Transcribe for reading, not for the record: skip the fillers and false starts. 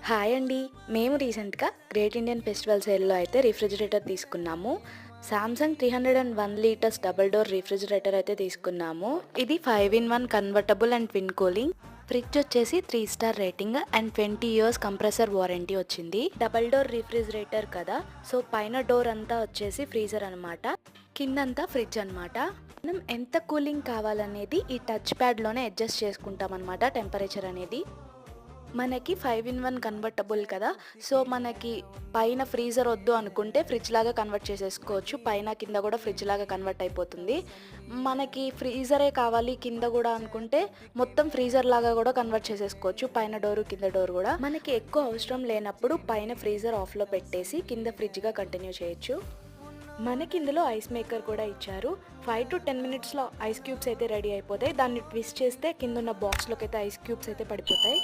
Hi అండి. మేము రీసెంట్‌గా గ్రేట్ ఇండియన్ ఫెస్టివల్ సేల్‌లో అయితే రిఫ్రిజిరేటర్ తీసుకున్నాము. Samsung 301 litres double door refrigerator అయితే తీసుకున్నాము. ఇది 5 in 1 convertible and twin cooling. Fridge వచ్చేసి 3 star rating and 20 years compressor warranty వచ్చింది. డబుల్ డోర్ రిఫ్రిజిరేటర్ కదా, సో పైన డోర్ అంతా వచ్చేసి ఫ్రీజర్ అనమాట. కిందంతా ఫ్రిడ్జ్ అనమాట. మనం ఎంత కూలింగ్ కావాలనేది ఈ టచ్ ప్యాడ్‌లోనే అడ్జస్ట్ చేసుకుంటాం అనమాట టెంపరేచర్ అనేది. మనకి 5 ఇన్ 1 కన్వర్టబుల్ కదా, సో మనకి పైన ఫ్రీజర్ వద్దు అనుకుంటే ఫ్రిడ్జ్ లాగా కన్వర్ట్ చేసేసుకోవచ్చు. పైన కింద కూడా ఫ్రిడ్జ్ లాగా కన్వర్ట్ అయిపోతుంది. మనకి ఫ్రీజరే కావాలి కింద కూడా అనుకుంటే మొత్తం ఫ్రీజర్ లాగా కూడా కన్వర్ట్ చేసేసుకోవచ్చు. పైన డోరు కింద డోర్ కూడా. మనకి ఎక్కువ అవసరం లేనప్పుడు పైన ఫ్రీజర్ ఆఫ్లో పెట్టేసి కింద ఫ్రిడ్జ్గా కంటిన్యూ చేయొచ్చు. మనకి ఇందులో ఐస్ మేకర్ కూడా ఇచ్చారు. 5 to 10 మినిట్స్లో ఐస్ క్యూబ్స్ అయితే రెడీ అయిపోతాయి. దాన్ని ట్విస్ట్ చేస్తే కింద ఉన్న బాక్స్లోకి అయితే ఐస్ క్యూబ్స్ అయితే పడిపోతాయి.